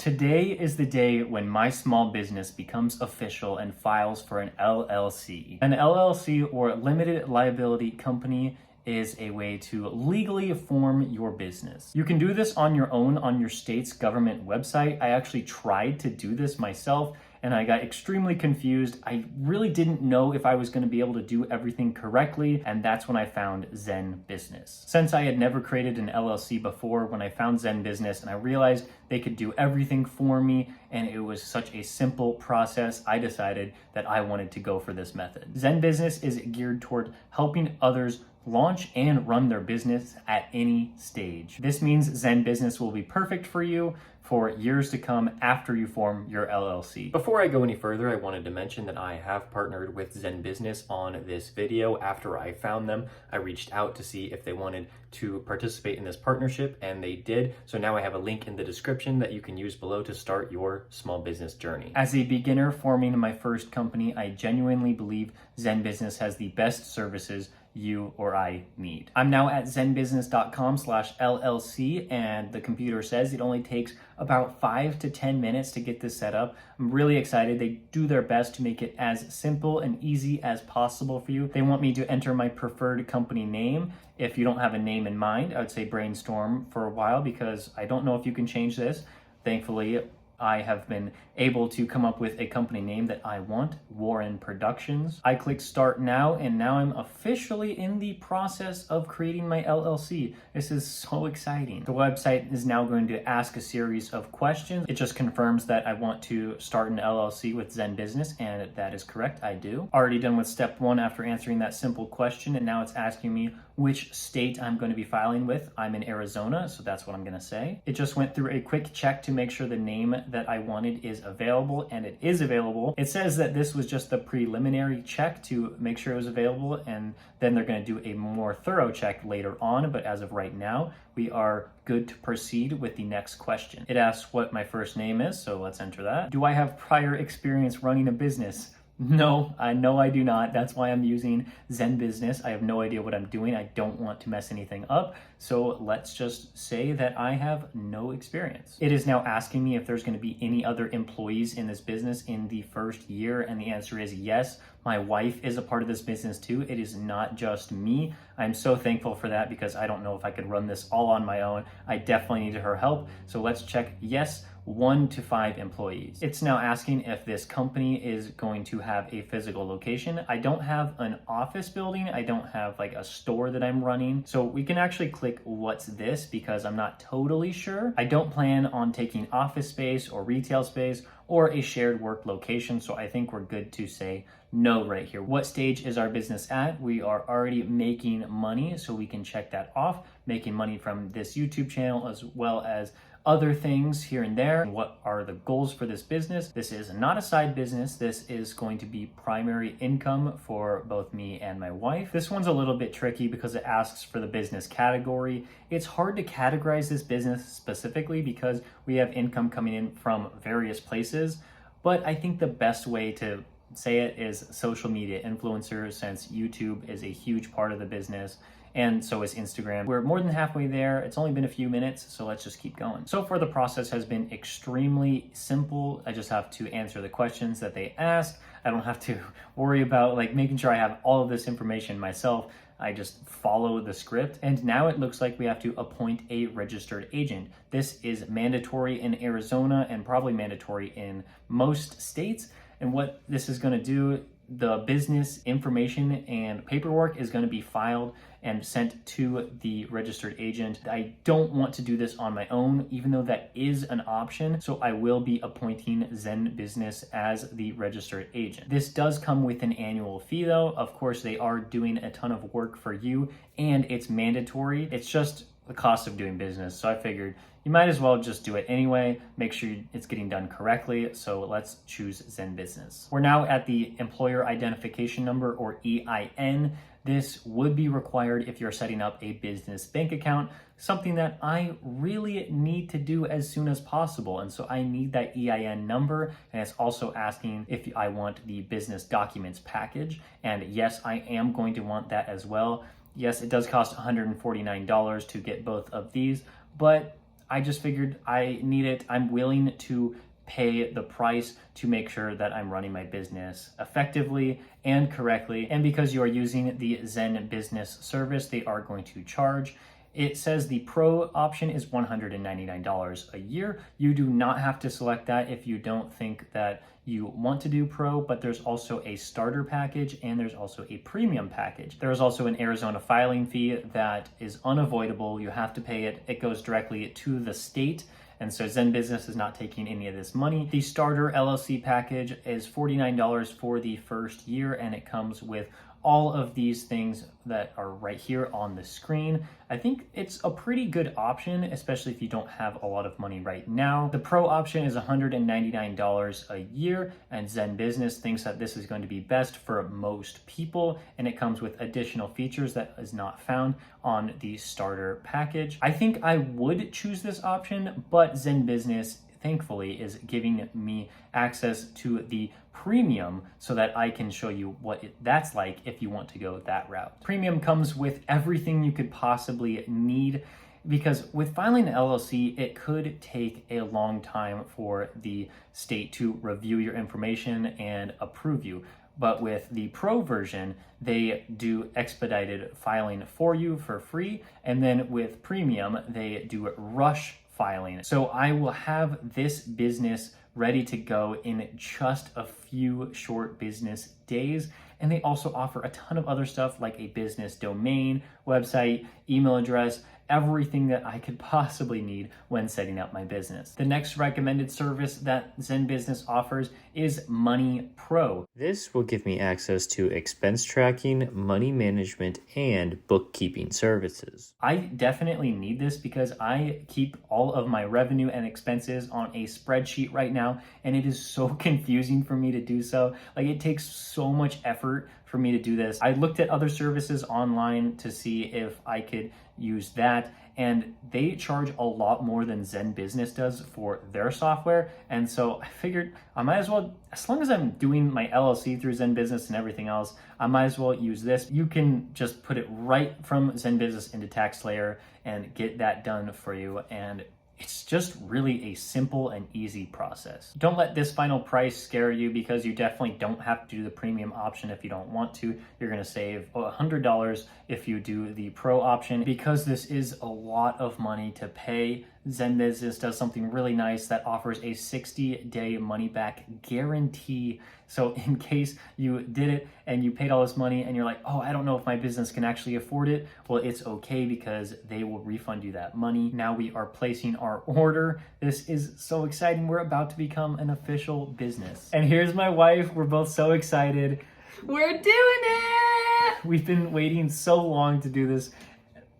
Today is the day when my small business becomes official and files for an LLC. An LLC, or limited liability company, is a way to legally form your business. You can do this on your own on your state's government website. I actually tried to do this myself and I got extremely confused. I really didn't know if I was going to be able to do everything correctly, and that's when I found ZenBusiness. Since I had never created an LLC before, when I found ZenBusiness and I realized they could do everything for me and it was such a simple process, I decided that I wanted to go for this method. ZenBusiness is geared toward helping others launch and run their business at any stage. This means ZenBusiness will be perfect for you for years to come after you form your LLC. Before I go any further, I wanted to mention that I have partnered with ZenBusiness on this video. After I found them, I reached out to see if they wanted to participate in this partnership, and they did. So now I have a link in the description that you can use below to start your small business journey. As a beginner forming my first company, I genuinely believe ZenBusiness has the best services you or I need. I'm now at zenbusiness.com/LLC, and the computer says it only takes about 5 to 10 minutes to get this set up. I'm really excited. They do their best to make it as simple and easy as possible for you. They want me to enter my preferred company name. If you don't have a name in mind, I would say brainstorm for a while, because I don't know if you can change this. Thankfully, I have been able to come up with a company name that I want, Warren Productions. I click start now, and now I'm officially in the process of creating my LLC. This is so exciting. The website is now going to ask a series of questions. It just confirms that I want to start an LLC with ZenBusiness, and that is correct, I do. Already done with step 1 after answering that simple question, and now it's asking me which state I'm going to be filing with. I'm in Arizona, so that's what I'm going to say. It just went through a quick check to make sure the name that I wanted is available, and it is available. It says that this was just the preliminary check to make sure it was available, and then they're going to do a more thorough check later on, but as of right now, we are good to proceed with the next question. It asks what my first name is, so let's enter that. Do I have prior experience running a business? No, I do not. That's why I'm using ZenBusiness. I have no idea what I'm doing. I don't want to mess anything up. So let's just say that I have no experience. It is now asking me if there's going to be any other employees in this business in the first year. And the answer is yes. My wife is a part of this business too. It is not just me. I'm so thankful for that, because I don't know if I could run this all on my own. I definitely needed her help. So let's check yes. 1 to 5 employees. It's now asking if this company is going to have a physical location. I don't have an office building. I don't have like a store that I'm running. So we can actually click what's this, because I'm not totally sure. I don't plan on taking office space or retail space or a shared work location. So I think we're good to say no right here. What stage is our business at? We are already making money, so we can check that off. Making money from this YouTube channel as well as other things here and there. What are the goals for this business? This is not a side business. This is going to be primary income for both me and my wife. This one's a little bit tricky because it asks for the business category. It's hard to categorize this business specifically because we have income coming in from various places, but I think the best way to say it is social media influencers, since YouTube is a huge part of the business, and so is Instagram. We're more than halfway there. It's only been a few minutes, so let's just keep going. So far, the process has been extremely simple. I just have to answer the questions that they ask. I don't have to worry about making sure I have all of this information myself. I just follow the script. And now it looks like we have to appoint a registered agent. This is mandatory in Arizona and probably mandatory in most states. And what this is going to do, the business information and paperwork is going to be filed and sent to the registered agent. I don't want to do this on my own, even though that is an option. So I will be appointing ZenBusiness as the registered agent. This does come with an annual fee though. Of course, they are doing a ton of work for you, and it's mandatory. It's just the cost of doing business. So I figured you might as well just do it anyway. Make sure it's getting done correctly. So let's choose ZenBusiness. We're now at the employer identification number, or EIN. This would be required if you're setting up a business bank account, something that I really need to do as soon as possible. And so I need that EIN number. And it's also asking if I want the business documents package. And yes, I am going to want that as well. Yes, it does cost $149 to get both of these, but I just figured I need it. I'm willing to pay the price to make sure that I'm running my business effectively and correctly. And because you are using the ZenBusiness service, they are going to charge. It says the Pro option is $199 a year. You do not have to select that if you don't think that you want to do Pro, but there's also a starter package and there's also a premium package. There is also an Arizona filing fee that is unavoidable. You have to pay it. It goes directly to the state. And so ZenBusiness is not taking any of this money. The starter LLC package is $49 for the first year, and it comes with all of these things that are right here on the screen. I think it's a pretty good option, especially if you don't have a lot of money right now. The Pro option is $199 a year, and ZenBusiness thinks that this is going to be best for most people, and it comes with additional features that is not found on the starter package. I think I would choose this option, but ZenBusiness thankfully is giving me access to the premium so that I can show you what that's like if you want to go that route. Premium comes with everything you could possibly need, because with filing an LLC, it could take a long time for the state to review your information and approve you. But with the Pro version, they do expedited filing for you for free. And then with Premium, they do rush filing. So I will have this business ready to go in just a few short business days. And they also offer a ton of other stuff like a business domain, website, email address, everything that I could possibly need when setting up my business. The next recommended service that ZenBusiness offers is Money Pro. This will give me access to expense tracking, money management, and bookkeeping services. I definitely need this because I keep all of my revenue and expenses on a spreadsheet right now, and it is so confusing for me to do so. Like, it takes so much effort for me to do this. I looked at other services online to see if I could use that, and they charge a lot more than ZenBusiness does for their software. And so I figured I might as well, as long as I'm doing my LLC through ZenBusiness and everything else, I might as well use this. You can just put it right from ZenBusiness into TaxSlayer and get that done for you. And it's just really a simple and easy process. Don't let this final price scare you, because you definitely don't have to do the premium option if you don't want to. You're gonna save $100 if you do the Pro option. Because this is a lot of money to pay, ZenBusiness does something really nice that offers a 60-day money-back guarantee. So in case you did it and you paid all this money and you're like, oh, I don't know if my business can actually afford it, well, it's okay because they will refund you that money. Now we are placing our order. This is so exciting. We're about to become an official business. And here's my wife. We're both so excited. We're doing it! We've been waiting so long to do this.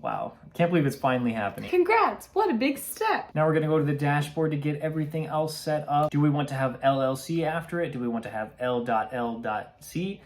Wow, can't believe it's finally happening. Congrats, what a big step. Now we're gonna go to the dashboard to get everything else set up. Do we want to have LLC after it? Do we want to have L.L.C.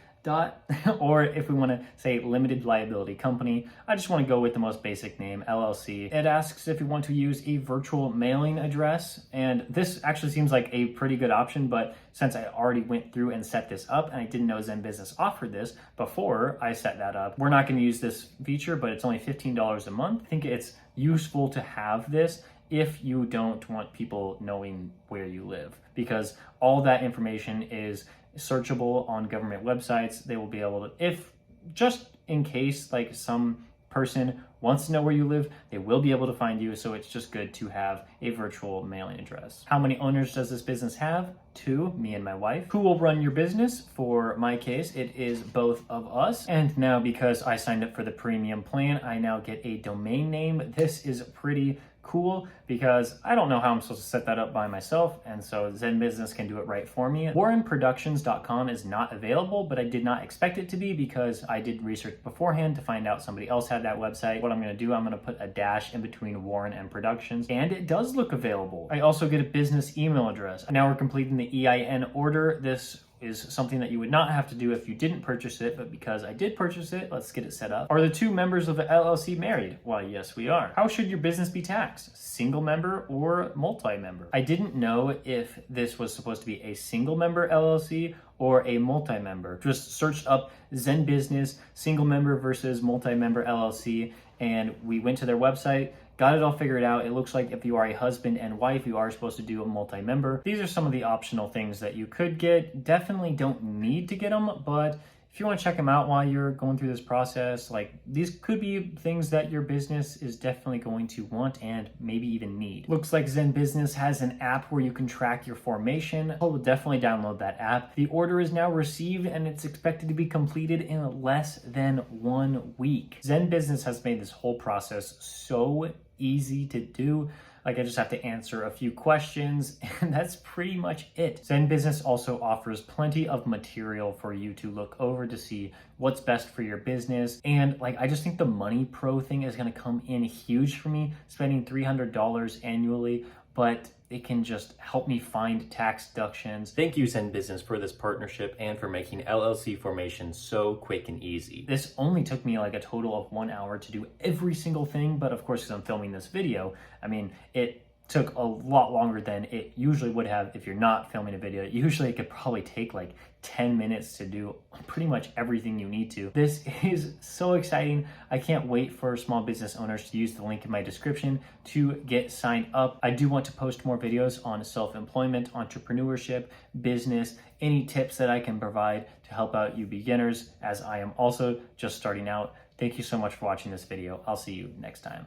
or if we want to say limited liability company, I just want to go with the most basic name, LLC. It asks if you want to use a virtual mailing address, and this actually seems like a pretty good option, but since I already went through and set this up, and I didn't know ZenBusiness offered this before I set that up, we're not going to use this feature, but it's only $15 a month. I think it's useful to have this if you don't want people knowing where you live, because all that information is searchable on government websites. They will be able to, if just in case like some person wants to know where you live, they will be able to find you. So it's just good to have a virtual mailing address. How many owners does this business have? 2, me and my wife. Who will run your business? For my case, it is both of us. And now because I signed up for the premium plan, I now get a domain name. This is pretty cool because I don't know how I'm supposed to set that up by myself, and so ZenBusiness can do it right for me. WarrenProductions.com is not available, but I did not expect it to be because I did research beforehand to find out somebody else had that website. What I'm going to do, I'm going to put a dash in between Warren and Productions, and it does look available. I also get a business email address. Now we're completing the EIN order. This is something that you would not have to do if you didn't purchase it, but because I did purchase it, let's get it set up. Are the 2 members of the LLC married? Why, yes, we are. How should your business be taxed? Single member or multi-member? I didn't know if this was supposed to be a single member LLC or a multi-member. Just searched up ZenBusiness single member versus multi-member LLC, and we went to their website, Got it all figured out. It looks like if you are a husband and wife, you are supposed to do a multi-member. These are some of the optional things that you could get. Definitely don't need to get them, but if you want to check them out while you're going through this process, like these could be things that your business is definitely going to want and maybe even need. Looks like ZenBusiness has an app where you can track your formation. I will definitely download that app. The order is now received and it's expected to be completed in less than 1 week. ZenBusiness has made this whole process so easy to do. Like I just have to answer a few questions and that's pretty much it. ZenBusiness also offers plenty of material for you to look over to see what's best for your business. And like, I just think the Money Pro thing is gonna come in huge for me, spending $300 annually, but it can just help me find tax deductions. Thank you, ZenBusiness, for this partnership and for making LLC formation so quick and easy. This only took me like a total of 1 hour to do every single thing, but of course, because I'm filming this video, I mean, it took a lot longer than it usually would have if you're not filming a video. Usually it could probably take like 10 minutes to do pretty much everything you need to. This is so exciting. I can't wait for small business owners to use the link in my description to get signed up. I do want to post more videos on self-employment, entrepreneurship, business, any tips that I can provide to help out you beginners, as I am also just starting out. Thank you so much for watching this video. I'll see you next time.